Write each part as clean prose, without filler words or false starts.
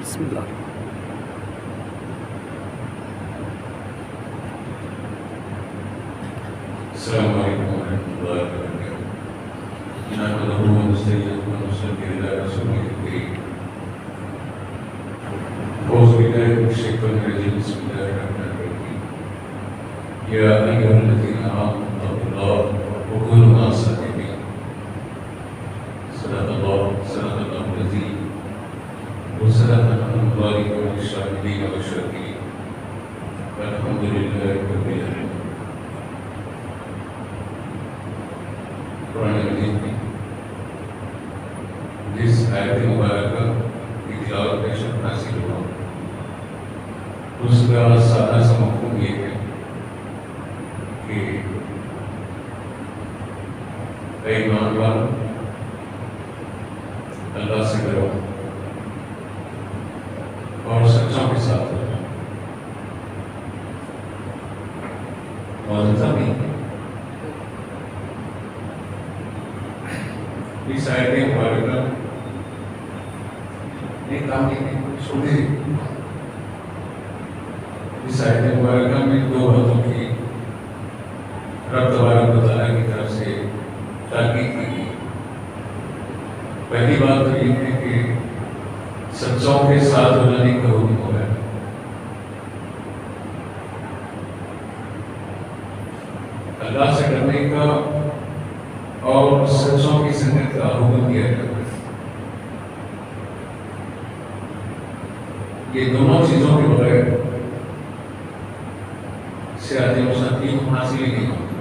بسم اللہ. السلام علیکم ورحمۃ اللہ وبرکاتہ. نحمده ونستعينه ونصلي على رسوله الكريم. أعوذ بالله من الشيطان الرجيم. بسم الله الرحمن الرحيم. يا أيها الذين آمنوا اتقوا الله وكونوا مع الصادقين. صدق الله العظيم وصدق البارئ والشاهدين والشاكرين والحمد لله رب العالمين. قرآن مجید میں جس آیت مبارکہ کی تلاوت کا شرف حاصل ہوا اس کا سادہ سا مفہوم یہ ہے کہ اے ایمان والو اللہ سے ڈرو اور سچوں کے ساتھ رہو. موجودہ بھی اس آیت مبارکہ ایک کام یہ چھوٹے اس آیت مبارکہ میں دو باتوں کی رب تبارک و تعالیٰ کی طرف سے تاکید کی گئی. پہلی بات تو یہ ہے کہ سچوں کے ساتھ ہو جانے کا حکم ہو گیا. اللہ سے ڈرنے کا اور سچوں کی سنگت کا حکم دیا جاتا ہے. یہ دونوں چیزوں کے بغیر صراط مستقیم حاصل ہی نہیں ہوتا.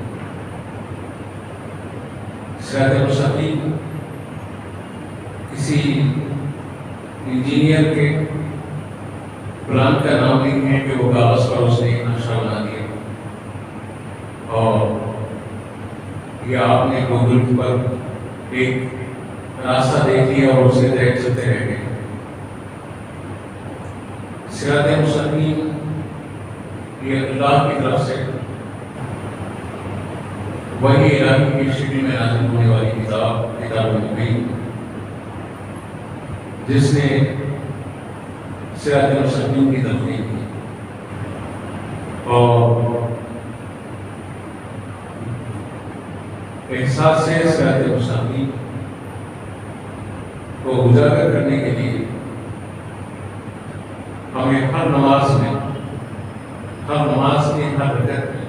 صراط مستقیم کسی انجینئر کے پلان کا نام نہیں ہے کہ وہ کاغذ پر اس نے ایک نقشہ بنا دیا اور یا آپ نے گوگل پر ایک راستہ دیکھ لیا اور اسے طے چلتے رہ گئے. صراط مستقیم یہ اللہ کی طرف سے وحی الہی کی شکل میں نازل ہونے والی کتاب مبین جس نے صراط مستقیم کی تفریح کی اور احساس سے صراط مستقیم کو اجاگر کرنے کے لیے ہمیں ہر نماز کی ہر رکعت میں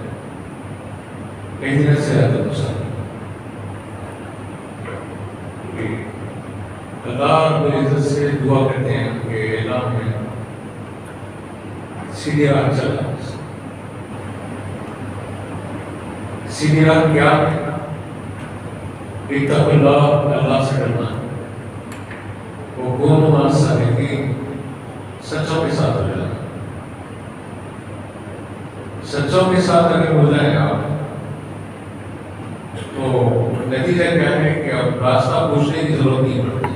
اہدنا صراط مستقیم اللہ رب العزت سے دعا کرتے ہیں کہ اللہ میں سیدھی راہ چلا. سیدھی راہ کیا ہے؟ اتقوا اللہ، اللہ سے ڈرنا، وکونوا مع الصادقین، سچوں کے ساتھ ہو جائیں. سچوں کے ساتھ اگر ہو جائیں آپ تو نتیجہ کیا ہے کہ اب راستہ پوچھنے کی ضرورت نہیں پڑتی.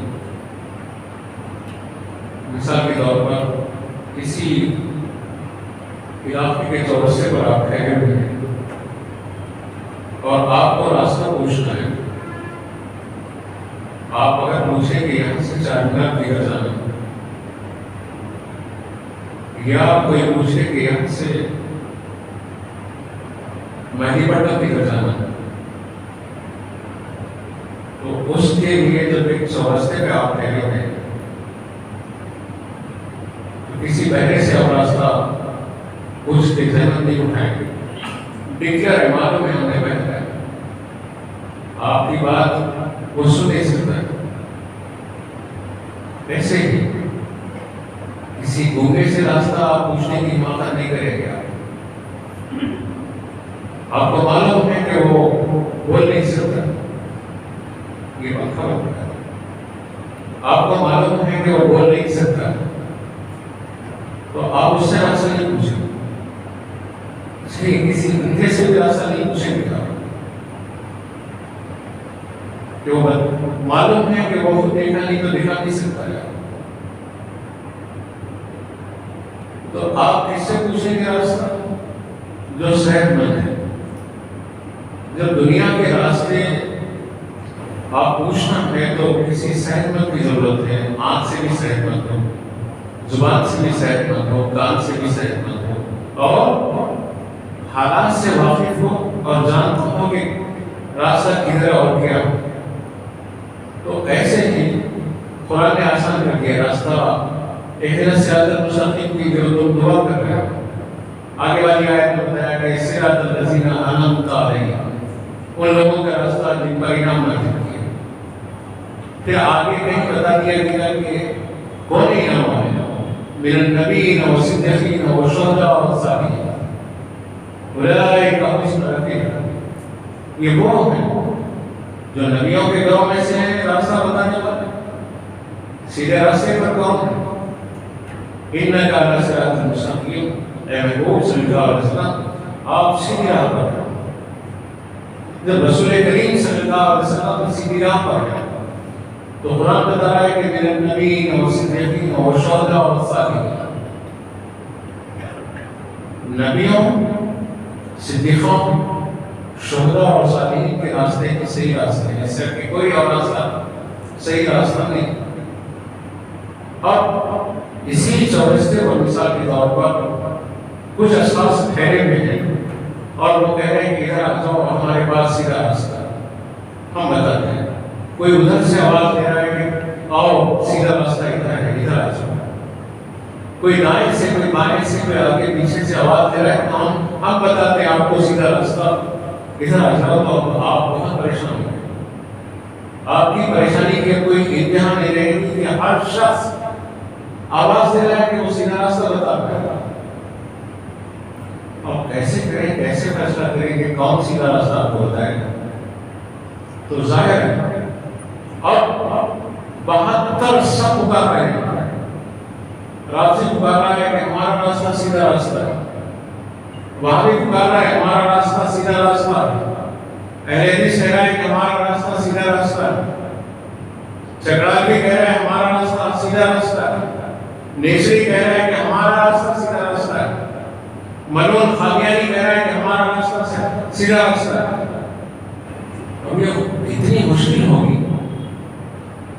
مثال کے طور پر کسی علاقے کے چورسے پر آپ ٹھہرے ہوئے ہیں اور آپ کو راستہ پوچھنا ہے. آپ اگر پوچھیں کہ یہاں سے 4 منٹ نکل جانا یا کوئی پوچھے کہ یہاں سے مہدی پٹنم نکل جانا تو اس کے لیے جب ایک چورستے پہ آپ ٹھہرے ہیں تو کسی بہرے سے آپ راستہ کچھ زحمت نہیں اٹھائیں گے. ڈکلیئر ہے، معلوم ہے ہمیں بہتر ہے، آپ کی بات وہ سن نہیں سکتا ہے. ایسے ہی کسی گونگے سے راستہ آپ پوچھنے کی ہمت نہیں کریں گے. آپ کو معلوم ہے کہ وہ بول نہیں سکتا، یہ بات خبر ہے. آپ کو معلوم ہے کہ وہ بول نہیں سکتا تو آپ اس سے راستہ نہیں پوچھیں گے. کسی اندھے سے بھی راستہ نہیں پوچھیں گے آپ جو معلوم ہے کہ وہ خود دیکھا نہیں تو دکھا نہیں سکتا ہے. تو آپ کس سے پوچھیں گے راستہ؟ جو صحت مند ہے. جب دنیا کے راستے آپ پوچھنا ہے تو کسی صحت مند کی ضرورت ہے، آنکھ سے بھی صحت مند ہو، زبان سے بھی صحت مند ہو، کان سے بھی صحت مند ہو، اور حالات سے واقف ہو اور جانتا ہو کہ راستہ کدھر اور کیا ہو. تو ایسے ہی قرآن نے آسان کر دیا راستہ. اہدنا الصراط المستقیم کی جو تم دعا کر رہے ہو، آگے والی آیت میں بتایا کہ صراط الذین انعمت علیہم، ان لوگوں کا راستہ جن پر انعام نازل کیا. پھر آگے کہیں بتا دیا گیا کہ کون انعام والے من النبیین والصدیقین والشہداء والصالحین اولئک حسن رفیق. یہ وہ ہیں جو نبیوں کے گروہ میں سے ہیں، راستہ بتانے والے، سیدھے راستے پر کون ہے. انک علی صراط مستقیم، اے محبوب صلی اللہ علیہ وسلم آپ سیدھی راہ پر ہیں. جب رسول کریم صلی اللہ علیہ وسلم سیدھی راہ پر ہیں تو قرآن بتا رہا ہے کہ من النبیین والصدیقین والشہداء والصالحین، نبیوں، صدیقوں، شہداء اور صالحین کے راستے کے صحیح راستے ہیں، صرف کہ کوئی اور راستہ صحیح راستہ نہیں. اب اسی چورستے پر مثال کے طور پر کچھ اشخاص ٹھہرے ہوئے ہیں اور وہ کہہ رہے ہیں کہ ادھر آ جاؤ، ہمارے پاس سیدھا راستہ ہم بتاتے ہیں. کوئی ادھر سے آواز دے رہا ہے کہ آؤ سیدھا راستہ ادھر ہے، ادھر آ جاؤ. کوئی دائیں سے، کوئی بائیں سے، کوئی آگے پیچھے سے آواز دے رہا ہے تو ہم بتاتے ہیں آپ کو سیدھا راستہ ادھر آ جاؤ. تو آپ بہت پریشان ہیں. آپ کی پریشانی کے کوئی انتہا نہیں رہے گی کہ ہر شخص آواز دے رہا ہے کہ وہ سیدھا راستہ بتا رہا ہے. اب کیسے کریں، کیسے فیصلہ کریں کہ کون سیدھا راستہ آپ کو بتائے گا؟ تو ظاہر ہے اب 72 سب پکار رہے ہیں، رات سے پکار رہا ہے کہ ہمارا راستہ سیدھا راستہ ہے، وہاں بھی پکار رہا ہے ہمارا راستہ سیدھا راستہ ہے، اہل حدیث کہہ رہا ہے کہ ہمارا راستہ سیدھا راستہ ہے، چکرال بھی کہہ رہا ہے ہمارا راستہ سیدھا راستہ ہے، نیسری کہہ رہا ہے کہ ہمارا راستہ سیدھا راستہ ہے، ملون خامیانی کہہ رہا ہے کہ ہمارا راستہ سیدھا راستہ ہے. اب یہ اتنی مشکل ہوگی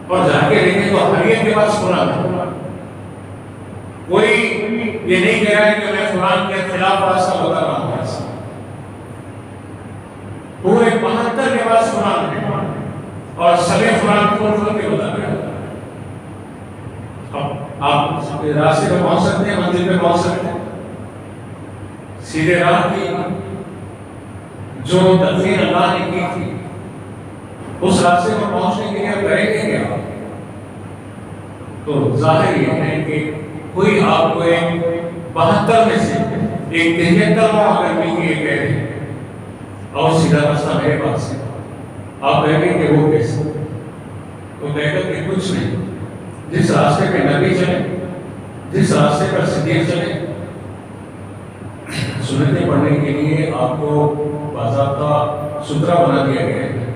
اور جا کے دیکھیں تو ہر ایک کے پاس قرآن ہے. کوئی یہ نہیں کہہ رہا ہے کہ میں قرآن کے خلاف راستہ بتا رہا ہوں. پورے 72 کے پاس قرآن ہے اور سبھی قرآن کھول کے بتا رہے ہیں. اب آپ راستے پہ پہنچ سکتے ہیں، منزل پہ پہنچ سکتے ہیں. سیدھے راہ کی جو تدبیر اللہ نے کی تھی اس راستے پر پہنچنے کے لیے آپ کریں گے کیا؟ تو ظاہر یہ ہے کہ کوئی آپ کو ایک 72 میں سے ایک 73 اگر مل کے کہہ رہے اور سیدھا راستہ میرے پاس ہے، آپ کہیں گے کہ وہ کیسے؟ تو کہے گا کہ کچھ نہیں. جس راستے پہ نبی چلے، جس راستے پر صدیق چلے، سنتیں پڑھنے کے لیے آپ کو باضابطہ ستھرا بنا دیا گیا ہے.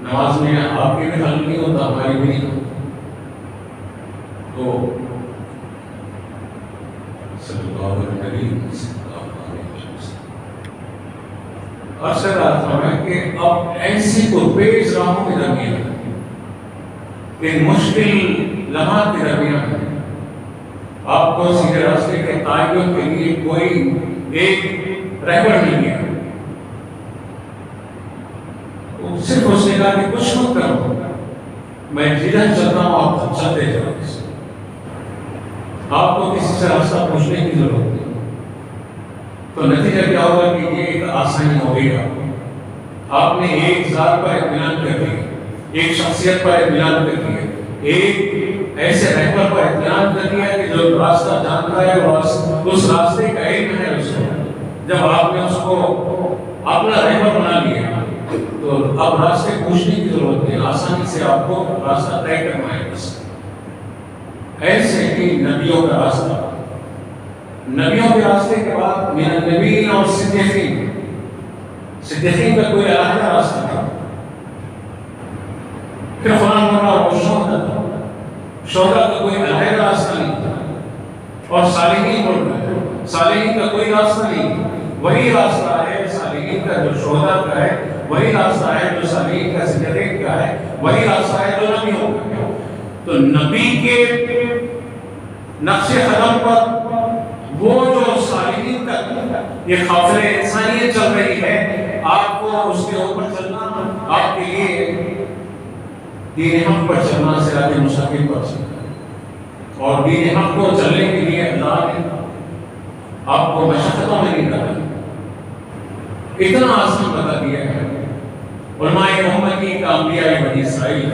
نماز میں آپ کے بھی حل نہیں ہوتا، ہماری بھی نہیں ہوتا. تو صلی اللہ علیہ وسلم ارشد آتا ہے کہ اب ایسی پرپیش راہوں کے درمیان، ان مشکل لمحات کے درمیان آپ کو سیدھے راستے کے تعین کے لیے کوئی ایک رہبر نہیں ہے. صرف اس نے کہا کہ کچھ مت کرو، میں جدھر چلتا ہوں آپ چلتے جاؤ. آپ کو کسی سے راستہ پوچھنے کی ضرورت نہیں. تو نتیجہ کیا ہوگا کہ یہ ایک آسانی ہوگی. آپ نے ایک ذات پر اطمینان کر دیا، ایک شخصیت پر اطمینان کر دیا، ایک ایسے رہبر پر اطمینان کر دیا کہ جو راستہ جانتا ہے اور اس راستے کا علم ہے اس کو. جب آپ نے اس کو اپنا رہبر بنا لیا تو اب راستے پوچھنے کی ضرورت نہیں، آسانی سے آپ کو راستہ طے کرنا ہے. بس ایسے ہی نبیوں کا راستہ، نبیوں کے راستے کے بعد من النبیین اور صدیقین، صدیقین کا کوئی علیحدہ راستہ تھا. پھر قرآن بول رہا اور شہداء، شہداء کا کوئی علیحدہ راستہ نہیں تھا. اور صالحین بول رہا ہے، صالحین کا کوئی راستہ نہیں. وہی راستہ ہے صالحین کا جو شہداء کا ہے، وہی راستہ ہے جو صالحین کا صدیقین کا ہے، وہی راستہ ہے جو نبیوں کا ہے. تو نقش قدم پر وہ جو سالمین تک یہ قافلہ انسانیت چل رہی ہے، آپ کو اس کے اوپر چلنا، آپ کے لیے دین حق پر چلنا صراط مستقیم پر چلنا، اور دین حق کو چلنے کے لیے اللہ نے آپ کو مشقتوں میں نہیں ڈالا، اتنا آسان بتا دیا ہے۔ علماء امتی کا انبیاء بنی اسرائیل،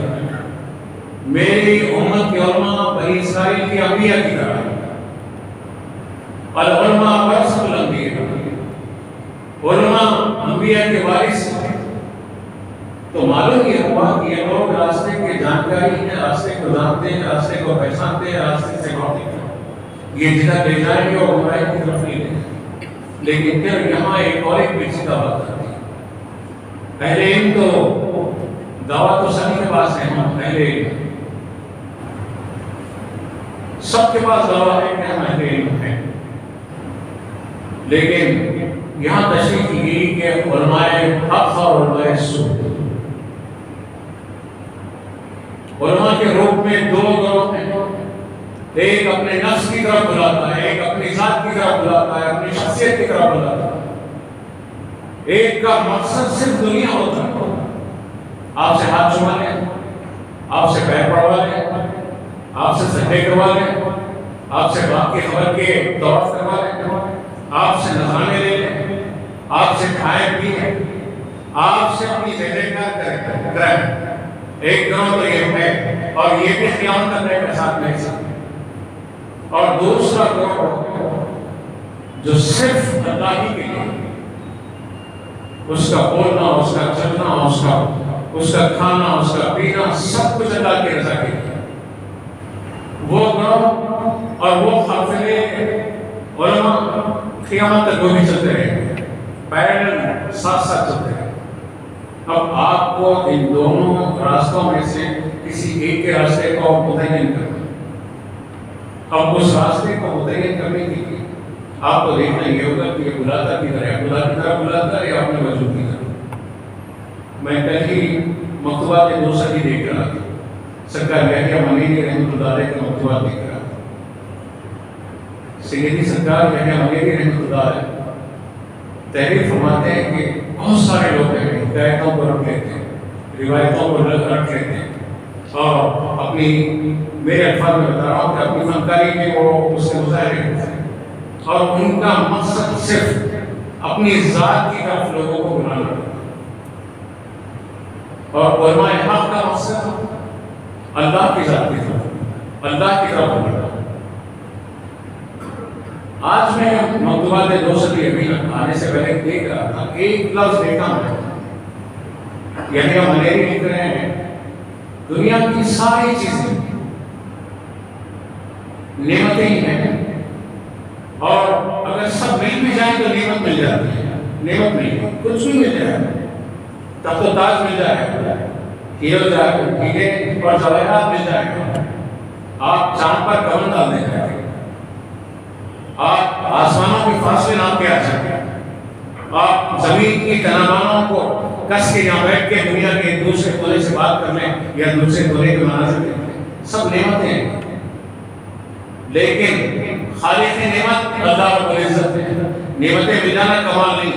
میری امت کے علماء بنی اسرائیل کی انبیاء کی طرح، العلماء ورثۃ الانبیاء، علماء انبیاء کے وارث ہیں۔ تو معلوم یہ ہوا کہ یہ لوگ راستے کی جانکاری ہیں، راستے کو جانتے ہیں، راستے کو پہچانتے ہیں، راستے سے واقف ہیں، یہ جدھر لے جائیں گے اور گمراہی کی طرف نہیں لے جائیں گے۔ لیکن پھر یہاں ایک اور ایک پیچیدہ بات آتی ہے۔ اہل علم تو دعوت تو سبھی کے پاس ہے، اہل علم سب کے پاس دعویٰ ہے کہ ہم اہل علم ہیں، لیکن یہاں تشریح کی گئی کہ علماء حق اور علماء سو، علماء کے روپ میں دو گروہ ہیں، ایک اپنے نفس کی طرف بلاتا ہے، ایک اپنی ذات کی طرف بلاتا ہے، اپنی شخصیت کی طرف بلاتا ہے، ایک کا مقصد صرف دنیا ہوتا ہے، آپ سے ہاتھ چھوا لیں، آپ سے پیر پڑوا لیں، آپ سے سجدے کروا لیں، آپ سے باپ کی خبر کے طواف کروا لیں، آپ سے نذرانے لے لیں، آپ سے کھائے پیے، آپ سے اپنی جائیداد کریں۔ ایک گروہ تو یہ ہے، اور یہ بھی خیانت کرنے کے ساتھ نہیں سکتے، اور دوسرا گروہ جو صرف اللہ ہی کے لیے، اس کا بولنا، اس کا چلنا، اس کا کھانا، اس کا پینا، سب کچھ اللہ کی رضا کے لیے، وہ گروہ اور وہ قافلے علماء قیامت تک وہ بھی چلتے رہے، پیرل ساتھ ساتھ چلتے رہے۔ اب آپ کو ان دونوں راستوں میں سے کسی ایک کے راستے کو متعین کرنا، اب اس راستے کو متعین کرنے کے لیے آپ کو دیکھنا یہ ہوگا کہ یہ بلاتا کدھر ہے، خدا کی طرف بلاتا ہے یا اپنے وجود کی طرف۔ میں کل ہی مکتوبات کے 2 صحیح دیکھ رہا تھا، سرکار یحییٰ منیری رحمۃ اللہ علیہ کے مکتوبات دیکھ رہا تھا۔ سیدی سرکار یحییٰ منیری رحمۃ اللہ علیہ تحریر فرماتے ہیں کہ بہت سارے لوگ ہیں حکایتوں کو رکھ لیتے ہیں، روایتوں کو رکھ لیتے ہیں، اور اپنی، میرے الفاظ میں بتا رہا ہوں کہ اپنی فنکاری میں وہ اس سے مظاہرے کرتے ہیں، اور ان کا مقصد صرف اپنی ذات کی طرف لوگوں کو بلانا ہے، اور علماء حق کا مقصد اللہ کی ذات کی طرف، اللہ کی طرف بلانا۔ آج میں مکتوبات 2 صدی ابھی آنے سے پہلے دیکھ رہا تھا، ایک لفظ دیکھا میں، یحییٰ منیری لکھ رہے ہیں دنیا کی ساری چیزیں نعمتیں ہی ہیں، اور اگر سب مل بھی جائیں تو نعمت مل جاتی ہے، نعمت نہیں، کچھ بھی مل جائے، تب تو تاج مل جائے، ہیرے اور جواہرات مل جائے، آپ چاند پر کمر ڈال دیں گے، آپ آسمانوں کے فاصلے نام کے آ جائیں، آپ زمین کی تنابانوں کو کس کے یہاں بیٹھ کے دنیا کے ایک دوسرے کونے سے بات کر لیں یا دوسرے کونے کے مناظر دیکھ لیں، سب نعمتیں ہیں، لیکن خالق نعمت اللہ رب العزت ہے۔ نعمتیں مل جانا کمال نہیں،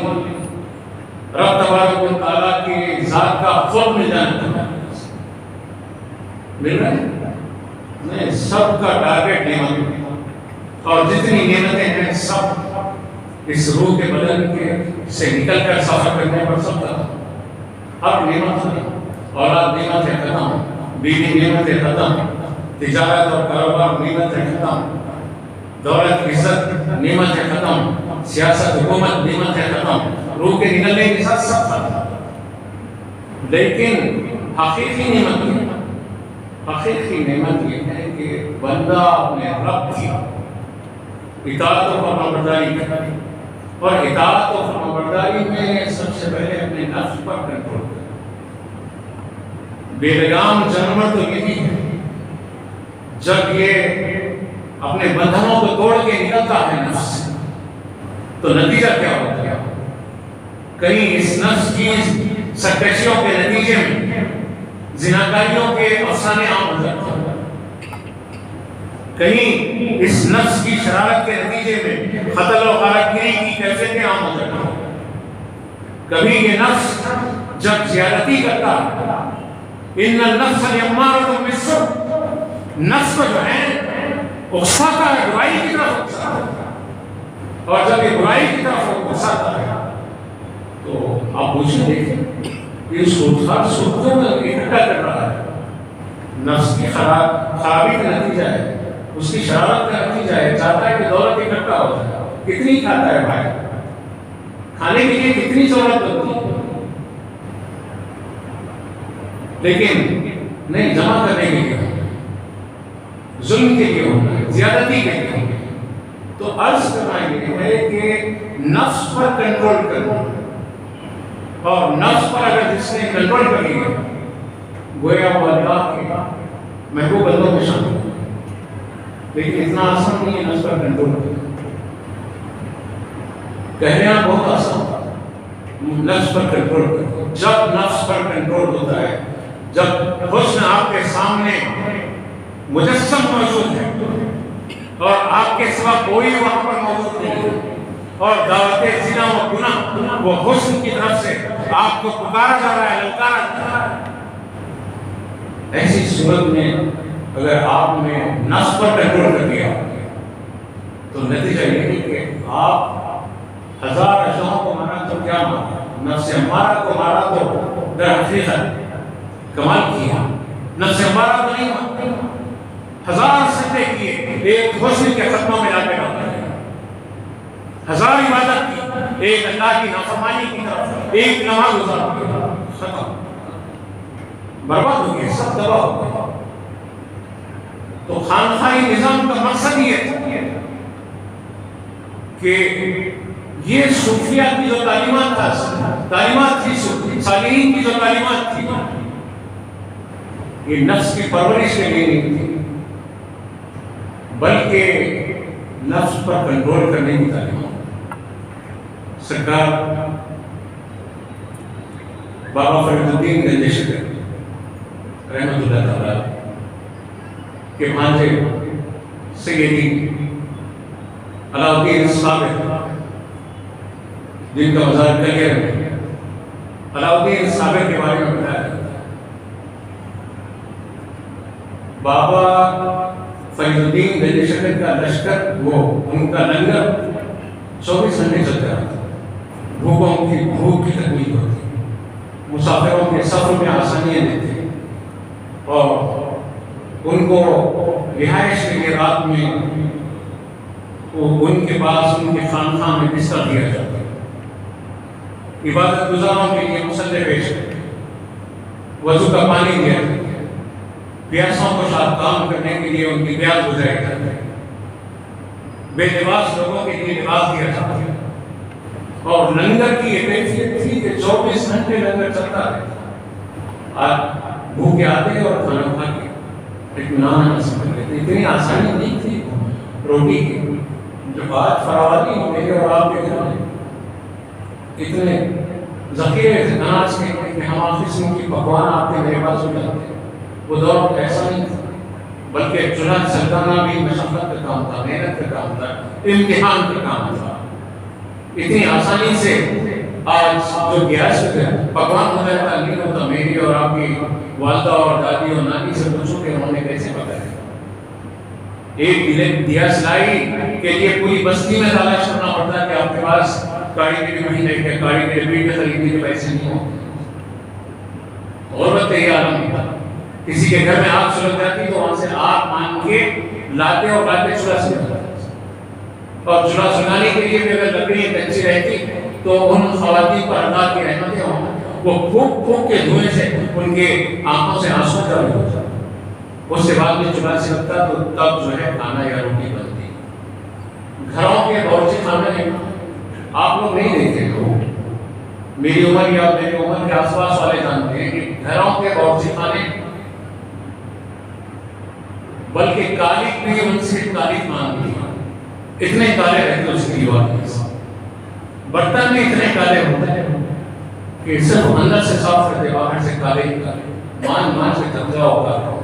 رب تبارک و تعالیٰ کی ذات کا خود مل جانا کمال مل رہا ہے نہیں، سب کا ٹارگیٹ نعمت ہے، اور جتنی نعمتیں ہیں سب اس روح کے بدن کے سے نکل کر سفر کرنے پر سب کا اب نعمت ہے، اولاد نعمتیں ختم، بیوی نعمتیں ختم، تجارت اور کاروبار نعمتیں ختم، دولت عزت نعمتیں ختم، سیاست حکومت نعمتیں ختم، روح کے نکلنے کے ساتھ سب ختم۔ لیکن حقیقی نعمت یہ ہے، حقیقی نعمت یہ ہے کہ بندہ اپنے رب کی اطاعت و فرمانبرداری کرے، اور اطاعت و فرمانبرداری میں سب سے پہلے اپنے نفس پر کنٹرول کرے۔ بے لگام جانور تو یہی ہے، جب یہ اپنے بندھنوں کو توڑ کے نکلتا ہے نفس، تو نتیجہ کیا ہوتا ہے؟ کہیں اس نفس کی سرکشیوں کے نتیجے میں زناکاریوں کے افسانے عام ہو جاتے ہیں، کہیں اس نفس کی شرارت کے نتیجے میں قتل و غارت گری کی کیفیتیں عام ہو جاتی ہیں۔ کبھی یہ نفس جب زیادتی کرتا ہے، ان النفس لامارۃ بالسوء، نفس کو جو ہے اکساتا ہے، برائی کی طرف اکساتا ہے، اور جب یہ برائی کی طرف اکساتا ہے تو آپ مجھے دیکھیں یہ ہر صورتوں میں اکٹھا کر رہا ہے۔ نفس کی خرابی کا نتیجہ ہے، اس کی شرارت کا نتیجہ ہے، چاہتا ہے کہ دولت اکٹھا ہو جائے۔ کتنی کھاتا ہے بھائی، کھانے کے لیے کتنی ضرورت ہوتی ہے، لیکن نہیں جمع کرنے کے لیے، ظلم کے لیے ہونا ہے، زیادتی کے لیے ہونا ہے۔ تو عرض کرنا یہ ہے کہ نفس پر کنٹرول کرنا، اور نفس پر اگر جس نے کنٹرول کر لیا گویا وہ اللہ کے محبوب بندوں میں شامل ہے۔ لیکن اتنا آسان نہیں ہے نفس پر کنٹرول کرنا، کہنا بہت آسان ہے نفس پر کنٹرول کرنا۔ جب نفس پر کنٹرول ہوتا ہے، جب حسن آپ کے سامنے مجسم موجود ہے اور آپ کے سوا کوئی وہاں پر موجود نہیں ہے، اور دعوت زنا و گناہ وہ حسن کی طرف سے آپ کو پکارا جا رہا ہے، للکارا جا رہا ہے، ایسی صورت میں اگر آپ نے نفس پر کنٹرول کر دیا تو نتیجہ یہ ہے کہ آپ ہزار اشیاء کو مارا تو کیا مارا، نفس امارہ کو مارا تو در حقیقت کمال کیا، نفس امارہ کو نہیں مارا، ہزار سجدے کیے ایک حسن کے ختموں میں لا کے ڈالتے ہیں، ہزار عبادت کی ایک اللہ کی نافرمانی کی طرف، ایک نماز گزار دیا، ختم، برباد ہو گئے، سب تباہ ہو گئے۔ تو خانقاہی نظام کا مقصد یہ ہے کہ یہ صوفیہ کی جو تعلیمات تھی صالحین کی جو تعلیمات تھی، یہ نفس کی پرورش کے لیے نہیں تھی، بلکہ نفس پر کنٹرول کرنے کی تعلیمات۔ سرکار بابا فرید الدین گنج شکر رحمۃ اللہ تعالیٰ کے بھانجے سیدی علاء الدین صابر، جن کا مزار کلیئر ہے، علاء الدین صابر کے بارے میں بتایا جاتا ہے۔ بابا فرید الدین گنج شکر کا لشکر، وہ ان کا لنگر 24 گھنٹے چلتا رہتا، بھوکوں کی بھوک کی تکمیل ہوتی، مسافروں کے سفر میں آسانیاں دیتے، اور ان کو رہائش کے لیے رات میں ان کے پاس ان کے خانقاہ میں بستر دیا جاتا، عبادت گزاروں کے لیے مصلی پیش کرتے، وضو کا پانی دیا جاتا، پیاسوں کو شاد کام کرنے کے لیے ان کی پیاس گزرائی جاتی، بے لباس لوگوں کے لیے لباس دیا جاتا ہے، اور لنگر کی یہ کیفیت تھی کہ 24 گھنٹے لنگر چلتا رہتا، آج بھوکے آتے اور کھانا کھا کے اطمینان حاصل کر لیتے۔ اتنی آسانی نہیں تھی روٹی کی، جو آج فراوانی میرے اور آپ کے گھر میں اتنے ذخیرے اناج کے کہ ہم قسم کی پکوان آپ کے میرے پاس ہو جاتے، وہ دور ایسا نہیں تھا، بلکہ چولہا سلطانہ بھی مشقت کا کام تھا، محنت کا کام تھا، امتحان کا کام تھا۔ اتنی آسانی سے آج جو گیس پکوان ہو جاتا نہیں ہوتا، میری اور آپ کی والدہ اور دادی اور نانی سے پوچھو کہ انہوں نے کیسے پکایا۔ ایک دیا سلائی کے لیے پوری بستی میں تلاش کرنا پڑتا ہے کہ آپ کے پاس کاریگری مہینے کے کاریگری بیٹے خریدنے کے پیسے نہیں ہوں۔ غربت یہ عالم تھا، کسی کے گھر میں آگ سلگ جاتی تو وہاں سے آگ مانگ کے لاتے اور لاتے چولہا سلگاتے، اور چولہا سلگانے کے لیے بھی اگر لکڑی کچی رہتی تو ان خواتین پر اللہ کی رحمتیں ہوں، وہ پھونک پھونک کے دھوئیں سے ان کے آنکھوں سے آنسو جاری ہو جاتے، اس کے بعد میں چولہا سلگتا تو تب جو ہے کھانا یا روٹی بنتی۔ گھروں کے باورچی خانے آپ لوگ نہیں دیکھتے ہو، میری عمر یا میری عمر کے آس پاس والے جانتے ہیں کہ گھروں کے باورچی خانے بلکہ کالک بھی ان سے کالک مانگتی ہیں، اتنے کالے رہتے اس کی دیوار میں، برتن میں اتنے کالے ہوتے ہیں کہ صرف اندر سے صاف کرتے باہر سے کالے ہی کالے، مان مان سے تک جاؤ کالے۔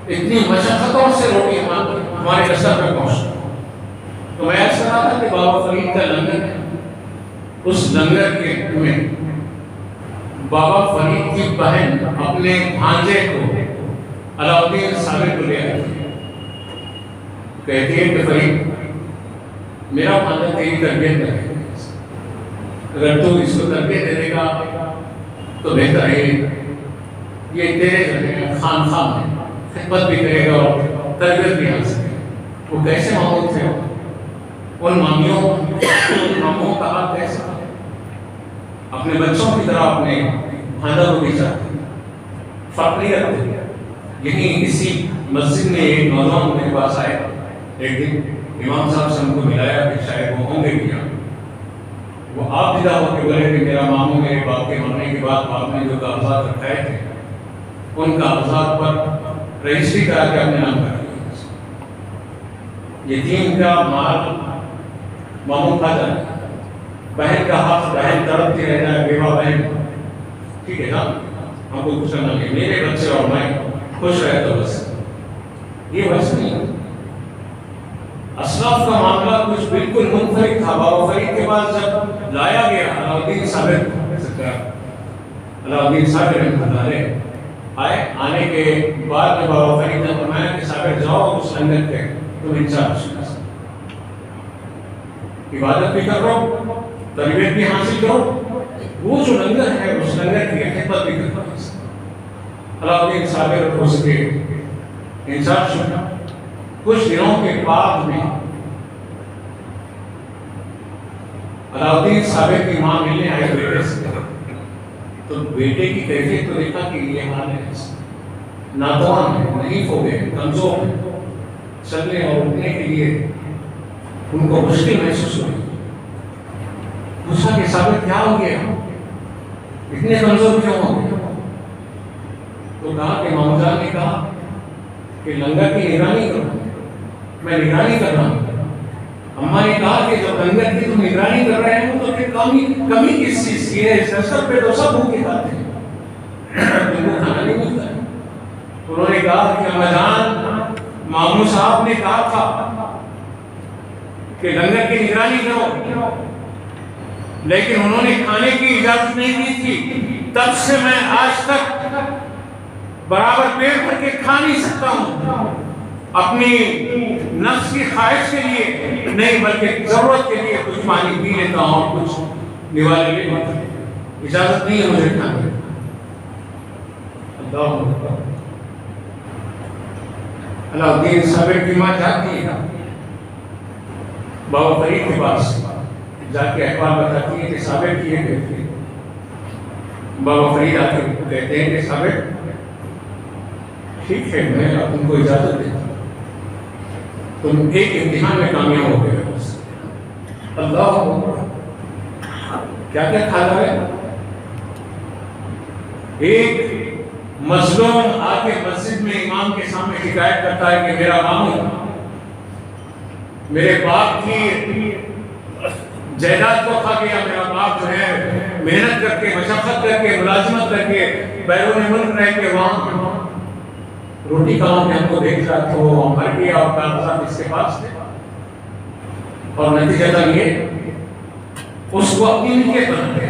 اتنی مشقتوں سے روٹی ہمارے دستر پہ پہنچتی. تو میں ایسا رہا تھا کہ بابا فرید کا لنگر ہے، اس لنگر کے میں بابا فرید کی بہن اپنے بھانجے کو علاؤدین صابر کو لے آئی تھی. کہتی ہے کہ فرید میرا بھانجا تیری تربیت کرے، اگر تو اس کو تربیت دے دے گا تو بہتر ہے، یہ تیرے گھر میں خان ہے، خدمت بھی کرے گا اور تربیت بھی حاصل کرے گا. وہ کیسے ماحول تھے، ان ماموں کا آپ کیسا اپنے بچوں کی طرح اپنے بھانجا کو بھی چاہتے، فرق نہیں رکھتے. یہیں اسی مسجد میں ایک نوجوان میرے پاس آئے ایک دن، امام صاحب سے ہم کو ملایا کہ شاید وہ ہوں گے کیا. وہ آپ جدا ہو کے بولے کہ میرا ماموں میرے باپ کے مرنے کے بعد باپ نے جو کاغذات رکھائے تھے ان کاغذات پر رجسٹری کرا کے اپنے نام کر دیا. یتیم کا مال ماموں کھا جائے، بہن کا حق بہن تڑپتی رہ جائے، بیوہ بہن ٹھیک ہے نا، ہم کو کچھ کرنا نہیں، میرے بچے اور میں خوش رہے تو بس. یہ بس نہیں، اسلاف کا معاملہ کچھ بالکل منفرد تھا. بابا فرید کے پاس جب لایا گیا علاؤدین صابر رحمۃ اللہ آئے، آنے کے بعد میں بابا فرید نے فرمایا کہ صابر جاؤ اس لنگر کے تم انچارج عبادت بھی کر رہو، تربیت بھی حاصل کرو، وہ جو لنگر ہے اس لنگر کی خدمت بھی کرو. علاؤدین صابر اس کے انچارج چنا. کچھ دنوں کے بعد میں علاؤدین صابر کی ماں ملنے آئے بیٹے سے، تو بیٹے کی کیفیت تو دیکھا کہ یہ حال ہے، ناتوان ہے، ضعیف ہو گئے، کمزور ہے، چلنے اور اٹھنے کے لیے ان کو مشکل محسوس ہوئی. پوچھا کہ صابر کیا ہو گیا، اتنے کمزور کیوں ہو گئے؟ تو کہا کہ مامو جان نے کہا کہ لنگر کی نگرانی کرو. میں نگرانی کر رہا ہوں. اماں نے کہا کہ جب لنگر کی تم نگرانی کر رہے ہو تو پھر کمی کس چیز کی ہے؟ اس نسل پہ تو سب بھوکے کھاتے ہیں، تم کو کھانا نہیں ملتا ہے. انہوں نے کہا کہ اماں جان ماموں صاحب نے کہا تھا کہ لنگر کی نگرانی کرو، لیکن انہوں نے کھانے کی اجازت نہیں دی تھی. تب سے میں آج تک برابر پیٹ بھر کے کھا نہیں سکتا ہوں. اپنی نفس کی خواہش کے لیے نہیں بلکہ ضرورت کے لیے کچھ پانی پی لیتا ہوں اور کچھ نوالے لے لیتا ہوں. اجازت نہیں ہے مجھے کھانے. علاؤدین صابر کی ماں جاتی ہے بابا فرید کے پاس، جا کے احوال بتاتی ہے کہ صابر کی ہے کہتے. بابا فرید آ کے کہتے ہیں کہ صابر ٹھیک ہے میں تم کو اجازت دیتا ہوں، تم ایک امتحان میں کامیاب ہو گئے. اللہ کیا کیا کھا رہا ہے؟ ایک مظلوم آ کے مسجد میں امام کے سامنے شکایت کرتا ہے کہ میرا ماموں میرے باپ کی جائیداد کو کھا گیا. میرا باپ جو ہے محنت کر کے، مشقت کر کے، ملازمت کر کے، بیرون ملک رہ کے وہاں روٹی کمانے میں ہم کو دیکھ رہا تو وہ مر گیا اور کاغذات اس کے پاس تھے. اور نتیجہ تھا یہ اس کو اپنی ملکیت بنا دیا.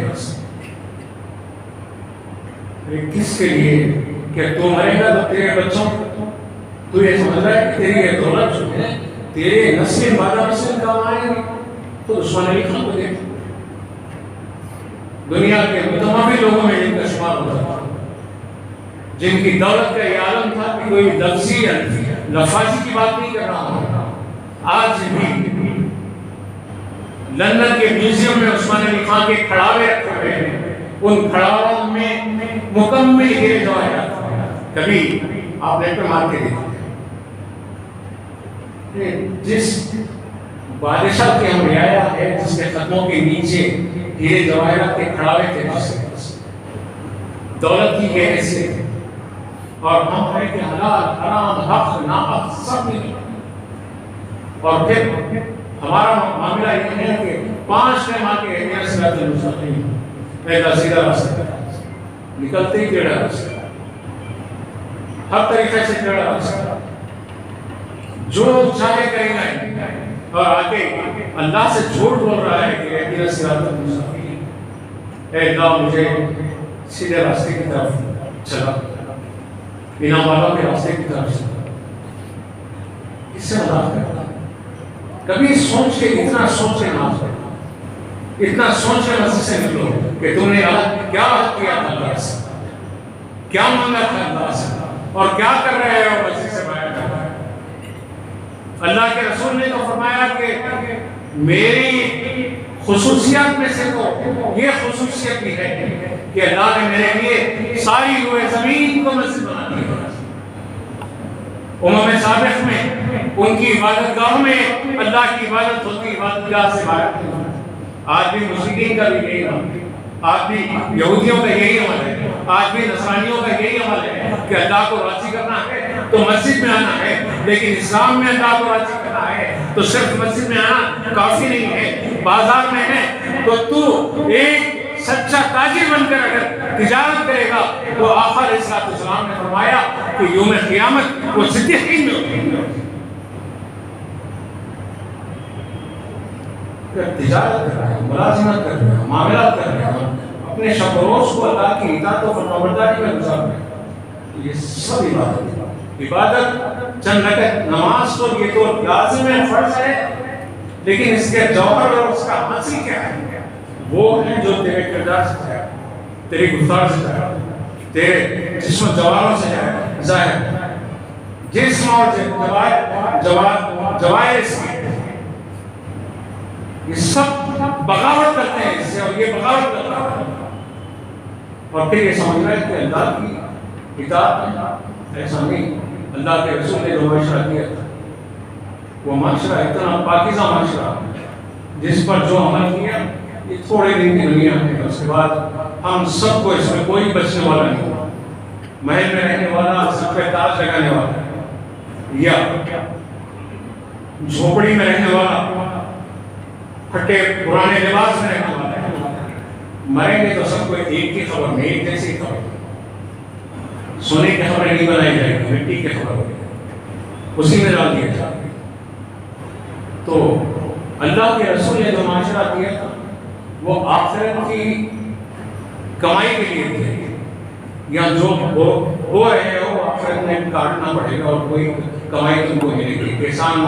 کس کے لیے کہ تو مرے گا تو تیرے بچوں تو یہ سمجھ رہا ہے کہ تیری یہ دولت جو ہے تیرے نسل بعد نسل کام آئے گی. تو عثمان علی خان کو دیکھ، دنیا کے متمام لوگوں میں جن کا شمار ہوتا تھا، جن کی دولت کا یہ عالم تھا کہ کوئی لفظی لفاظی کی بات نہیں کر رہا ہوں. آج بھی لندن کے میوزیم میں عثمان علی خان کے کھڑاوے رکھے ہوئے ہیں. ان کھڑاووں میں مکمل ہیرے جواہرات. کبھی آپ نیٹ پہ مار کے دیکھیں جس بادشاہ کے ہم رعایا ہے جس کے قدموں کے نیچے ہیرے جواہرات کے کھڑاوے تھے، جس کے دولت کی حیثیت ہے. اور ہم ہیں کہ حلال حرام حق ناحق سب نہیں. اور پھر ہمارا معاملہ یہ ہے کہ 5 ٹائم آ کے اہمیت صراط المستقیم پہلا سیدھا راستہ نکلتے ہی ٹیڑھا راستہ. ہر طریقے سے ٹیڑھا راستہ، جو چاہے کرے گا، اور آگے اللہ سے جھوٹ بول رہا ہے کہ اہدنا الصراط المستقیم، اے اللہ مجھے سیدھے راستے کی طرف چلا، انعام والوں کے راستے کی طرف چلا۔ اس سے مذاق کرتا، کبھی سوچ کے اتنا سوچ کے نہ کرنا، اتنا سوچ کے مسجد سے نکلو کہ تم نے کیا عہد کیا تھا اللہ سے، کیا مانگا تھا اللہ سے، اور کیا کر رہے ہو مسجد سے باہر کر رہے ہو۔ اللہ کے رسول نے تو فرمایا کہ میری خصوصیات میں سے تو یہ خصوصیت بھی ہے کہ اللہ نے میرے لیے ساری روئے زمین کو مسجد بنا دیا۔ امم سابق میں ان کی عبادت گاہوں میں اللہ کی عبادت ہوتی، عبادت گاہ سے باہر۔ آج بھی مشرکین کا بھی یہی عمل ہے، آج بھی یہودیوں کا یہی عمل ہے، آج بھی نصرانیوں کا یہی عمل ہے کہ اللہ کو راضی کرنا ہے تو مسجد میں آنا ہے، لیکن اسلام میں اللہ کو راضی کرنا ہے تو صرف مسجد میں آنا کافی نہیں ہے، بازار میں ہے تو تو ایک سچا تاجر بن کر اگر تجارت کرے گا تو آقا علیہ السلام نے فرمایا کہ یوم قیامت وہ صدیقین میں ہوگی۔ تجارت کر رہے ہیں، ملازمت کر رہے ہیں، معاملات کر رہے ہیں، اپنے شب و روز کو اللہ کی اطاعت و فرمانبرداری میں گزار رہے ہیں، یہ سب عبادت ہے۔ عبادت چند رکعت نماز تو یہ تو لازم ہے، فرض ہے، لیکن اس کے جوہر اور اس کا حاصل کیا ہے؟ وہ ہے جو تیرے کردار سے ظاہر، تیری گفتار سے ظاہر، تیرے جسم و جواروں سے ظاہر، جسم اور جوائر اس کی، یہ سب بغاوت کرتے ہیں اس سے، اور یہ بغاوت کرتا ہے، اور پھر یہ سمجھ رہے ہیں کہ اللہ کی اطاعت ہے، ایسا نہیں۔ اللہ کے رسول نے جو معاشرہ کیا تھا وہ معاشرہ اتنا پاکیزہ معاشرہ جس پر جو عمل کیا یہ تھوڑے دن کی دنیا ہے، اس کے بعد ہم سب کو اس میں کوئی بچنے والا نہیں، محل میں رہنے والا، سب پہ تاج لگانے والا، یا جھوپڑی میں رہنے والا، پھٹے پرانے لباس میں رہنے والا ہے، مریں گے تو سب کو ایک کی خبر میں، ایک جیسی خبر، سونے کی خبریں نہیں بنائی جائے گی، مٹی کی خبر ہوگی، اسی میں ڈال دیا جائے گا۔ تو اللہ کے رسول نے جو معاشرہ دیا تھا وہ آخرت کی کمائی کے لیے تھے، یا جو ہو رہے ہو آخرت میں کاٹنا پڑے گا اور کوئی کمائی تم کو ملے گی۔ کسان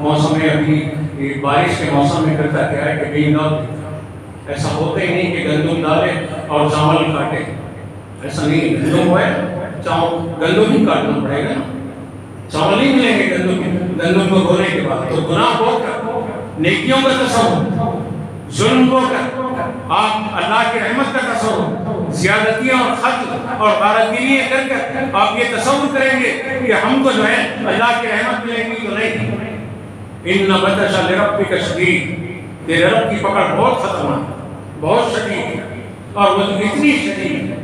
موسم میں ابھی بارش کے موسم میں کرتا کیا ہے کہ بیج نہ ایسا ہوتا ہی نہیں کہ گندم ڈالے اور چاول کاٹے، ایسا نہیں، گندم ہے گندم ہی کاٹنا پڑے گا، چاول نہیں ملیں گے گندم کو دھونے کے بعد۔ تو گناہ بہت کر، نیکیوں کا تصور، ظلم کو کر، آپ اللہ کی رحمت کا تصور، زیادتیاں اور قتل اور غارتگیریاں کر کر آپ یہ تصور کریں گے کہ ہم کو جو ہے اللہ کی رحمت ملے گی، تو نہیں۔ ان بطش ربک شدید، تیرے رب کی پکڑ بہت خطرناک، بہت شدید ہے، اور وہ اتنی شدید ہے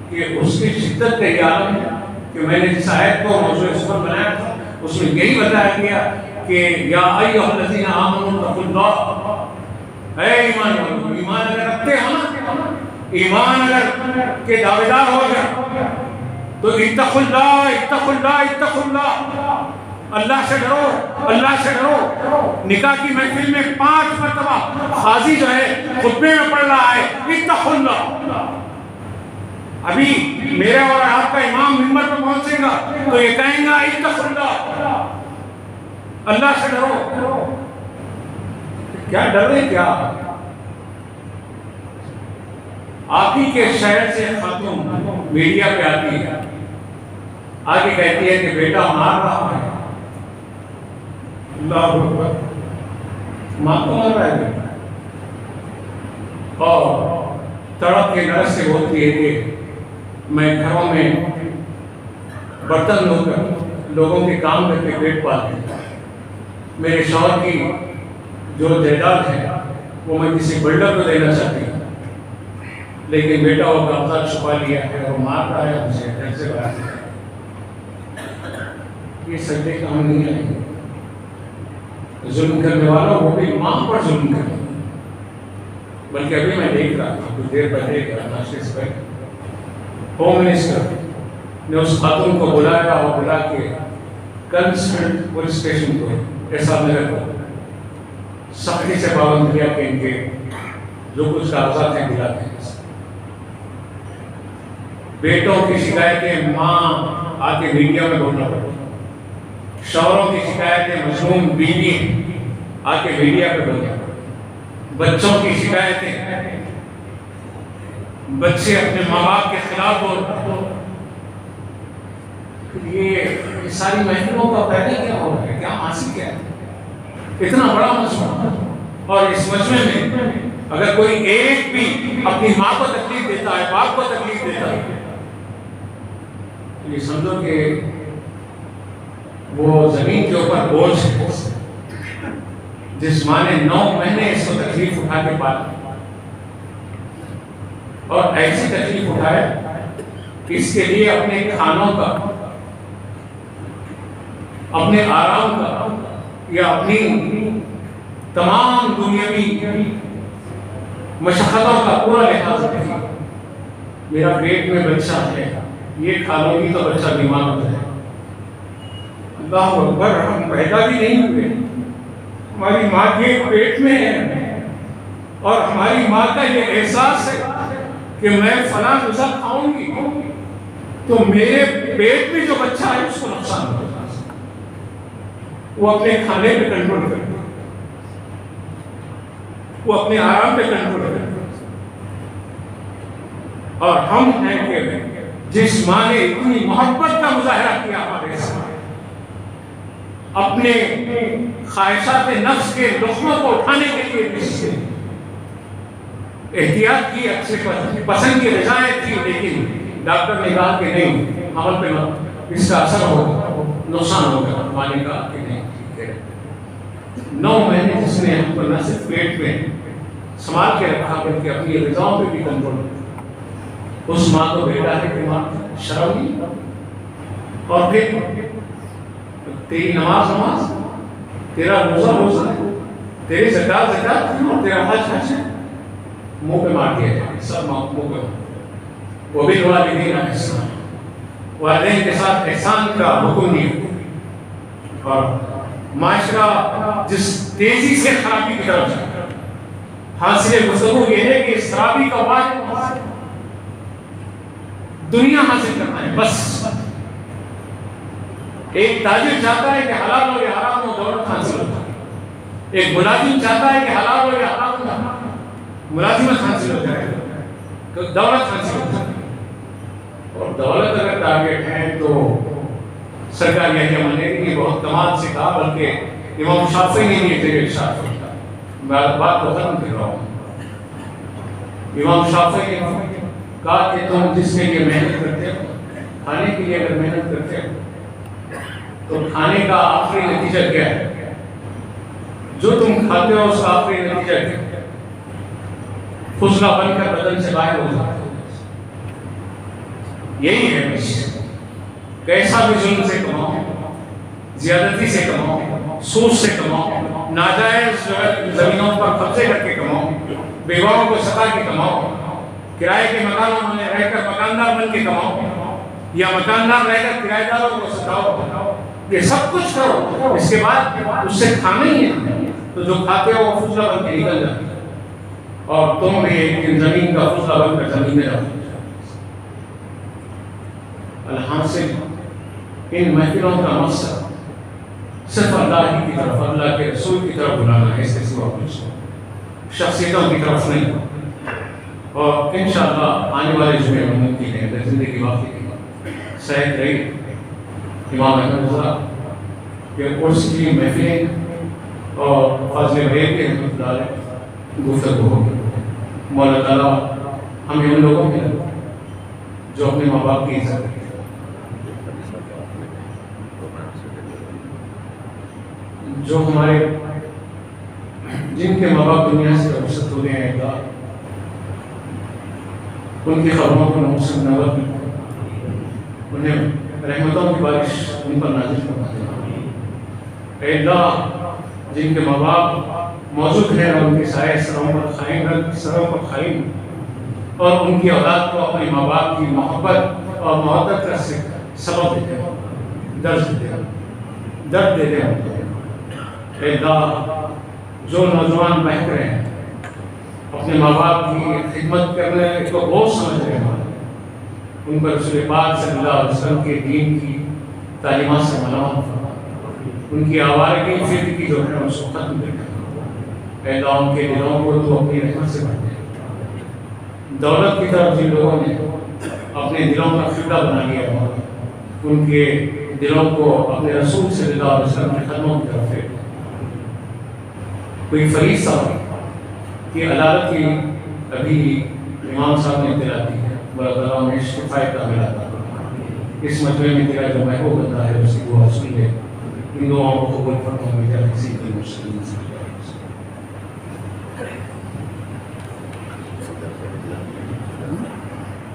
کہ اس کی شدت کا یہ عالم ہے کہ میں نے جس آیت کو موضوع سبق بنایا تھا اس میں یہی بتایا گیا کہ یا ایھا الذین آمنوا اتقوا اللہ، اے ایمان والو، ایمان اگر رکھتے ہو نا، ایمان اگر کے دعویدار ہو گئے تو اتقوا اللہ، اتقوا اللہ، اتقوا اللہ، اللہ سے ڈرو، اللہ سے ڈرو۔ نکاح کی محفل میں 5 مرتبہ قاضی جو ہے خطبے میں پڑھ رہا ہے اتقوا اللہ۔ ابھی میرا اور آپ کا امام منبر پر پہنچے گا تو یہ کہیں گا اتقوا اللہ، اللہ سے ڈرو۔ کیا ڈر رہے؟ کیا آپ ہی کے شہر سے خاتون میڈیا پہ آتی ہے، آگے کہتی ہے کہ بیٹا مار رہا ہے، اللہ اکبر، ماں کو مار رہا ہے بیٹا، اور تڑپ کے نرس سے بولتی ہے کہ میں گھروں میں برتن دھو کر لوگوں کے کام کر کے پیٹ پالتی ہوں، میرے شوہر کی جو جائیداد ہے وہ میں کسی بلڈر کو دینا چاہتی ہوں، لیکن بیٹا وہ کاغذات چھپا لیا ہے اور مار رہا ہے مجھے گھر سے باہر۔ یہ سجدے کام نہیں آئیں گے۔ ظلم کرنے والوں وہ بھی ماں پر ظلم کریں، بلکہ ابھی میں دیکھ رہا تھا کچھ دیر پہلے ناشتے سے پہلے ہوم منسٹر نے اس خاتون کو بلایا اور بلا کے کنسٹرکٹ پولیس اسٹیشن کو ایسا نگر کو سختی سے پابند کیا کہ ان کے جو کچھ کاغذات ہیں دلا دیں. بیٹوں کی شکایتیں ماں آ کے میڈیا میں بولنا پڑتی، شوہروں کی شکایتیں مظلوم بیوی آ کے میڈیا پہ بولنا پڑتی، بچوں کی شکایتیں بچے اپنے ماں باپ کے خلاف بولتے. یہ ساری محفلوں کا فائدہ کیا ہو رہا ہے؟ کیا حاصل کیا ہے؟ اتنا بڑا مجموعہ، اور اس مجموعے میں اگر کوئی ایک بھی اپنی ماں کو تکلیف دیتا ہے، باپ کو تکلیف دیتا ہے، یہ سمجھو کہ وہ زمین کے اوپر بوجھ ہے. جس ماں نے 9 مہینے اس کو تکلیف اٹھا کے پالا اور ایسی تکلیف اٹھائے کہ اس کے لیے اپنے کھانوں کا، اپنے آرام کا یا اپنی تمام دنیاوی مشقتوں کا پورا لحاظ رکھے. میرا پیٹ میں بچہ ہے، یہ کھا لو گی تو بچہ بیمار ہوتا ہے. اللہ اکبر، ہم پیدا بھی نہیں ہوئے، ہماری ماں کے پیٹ میں ہے، اور ہماری ماں کا یہ احساس ہے کہ میں فلاں غذا کھاؤں گی تو میرے پیٹ میں جو بچہ ہے اس کو نقصان ہوگا. وہ اپنے کھانے پہ کنٹرول کرے، وہ اپنے آرام پہ کنٹرول کرے. اور ہم ہیں کہ جس ماں نے اتنی محبت کا مظاہرہ کیا ہمارے ساتھ، اپنے خواہشات نفس کے لقموں کو اٹھانے کے لیے بھی احتیاط کی، اچھے پسند کی غذائیں تھی، لیکن ڈاکٹر نے کہا کہ نہیں، حمل پہ اس کا اثر ہوگا، نقصان ہوگا. مانے کہا کہ نہیں، ٹھیک ہے. 9 مہینے جس نے ہم کو نہ صرف پیٹ میں سنبھال کے رکھا بلکہ اپنی غذاؤں پہ بھی کنٹرول کیا. اس ماں کو بیٹا ہے کہ ماں شرم نہیں، اور پھر تیری نماز، تیرا روزہ، تیری زکات، اور تیرا حج منہ پہ مار دیا جائے. سب منہ پہ. وبالوالدین احسانا، والدین کے ساتھ احسان کا حکم دیا. اور معاشرہ جس تیزی سے خرابی کی طرف جائے، حاصل گفتگو یہ ہے کہ اس خرابی کا واحد دنیا حاصل کرنا ہے. بس ایک تاجر چاہتا ہے کہ حلال ہو یا حرام ہو دولت حاصل ہو، ایک ملازم چاہتا ہے کہ حلال ہو یا حرام ہو ملازمت حاصل ہو جائے، دولت حاصل ہو جائے. اور دولت اگر ٹارگیٹ ہے تو سرکار یہ مانے گی. بہت کمال سے کہا، بلکہ امام شافعی نے یہ تیرے ارشاد کیا. میں بات کو ختم کر رہا ہوں. امام شافعی نے کہا کہ تم جس کے لیے محنت کرتے ہو، کھانے کے لیے اگر محنت کرتے ہو تو کھانے کا آخری نتیجہ کیا ہے؟ جو تم کھاتے ہو اس کا آخری نتیجہ کیا ہے؟ فضلہ بن کر بدن سے باہر ہو جاتے ہو. یہی ہے بس. کیسا بھی ظلم سے کماؤ، زیادتی سے کماؤ، سود سے کماؤ، ناجائز زمینوں پر قبضے کر کے کماؤ، بیواؤں کو ستا کے کماؤ، کرائے کے مکانوں میں رہ کر مکاندار بن کے کماؤ، یا مکاندار رہ کر کرایہ داروں کو ستاؤ، یہ سب کچھ کرو، اس کے بعد اس سے کھانا ہی ہے تو جو کھاتے ہو وہ فضلہ بن کے نکل جاتے ہیں، اور تم بھی ایک دن زمین کا فضلہ بن کر زمین میں جاؤ. الحاصل ان محفلوں کا مقصد صرف اللہ ہی کی طرف، اللہ کے رسول کی طرف بلانا ہے، اس کے سوا کچھ شخصیتوں کی طرف نہیں. اور انشاءاللہ آنے والے جمعے میں ممکن ہے اگر زندگی باقی رہی، صحت رہی، امام احمد رضا کہ اس کی محفلیں اور فاضل بریک کے گفتگو ہوگی. مولا تعالیٰ ہمیں ان لوگوں میں جو اپنے ماں باپ کی عزت کرتے ہیں، جو ہمارے جن کے ماں باپ دنیا سے رخصت ہو گئے ہیں، ان کی خبروں کو نوسط نور انہیں رحمتوں کی بارش ان پر نازل فرما دے. اے اللہ، جن کے ماں باپ موجود ہیں اور ان کے سائے سروں پر قائم اور ان کی اولاد کو اپنے ماں باپ کی محبت اور محبت سے سبق دیتے ہیں، درس دیتے ہیں، درد دیتے ہیں۔ اے اللہ، جو نوجوان بہک رہے ہیں، اپنے ماں باپ کی خدمت کرنے کو بہت سمجھ رہے ہیں، ان پر رسول پاک صلی اللہ علیہ وسلم کے دین کی تعلیمات سے ملامت فرما، ان کی آوارگی فکر کی جو ہے اس کو ختم کر، اے اللہ ان کے دلوں کو تو اپنی رحمت سے بھر دے۔ دولت کی طرف جن لوگوں نے اپنے دلوں کا قبلہ بنا لیا ہے، ان کے دلوں کو اپنے رسول صلی اللہ علیہ وسلم کی قدموں کی طرف پھیر دے۔ کوئی فریض صاحب کی عدالت کی ابھی امام صاحب نے اطلاع دی ہے، اللہ تعالیٰ نے شفاء کاملہ عطا فرمائے۔ اس مجمع میں تیرا جو محبوب بندہ ہے اس کی دعا سن لے، ان دعاؤں کو قبول فرما، میرے کسی کی مشکل نہیں۔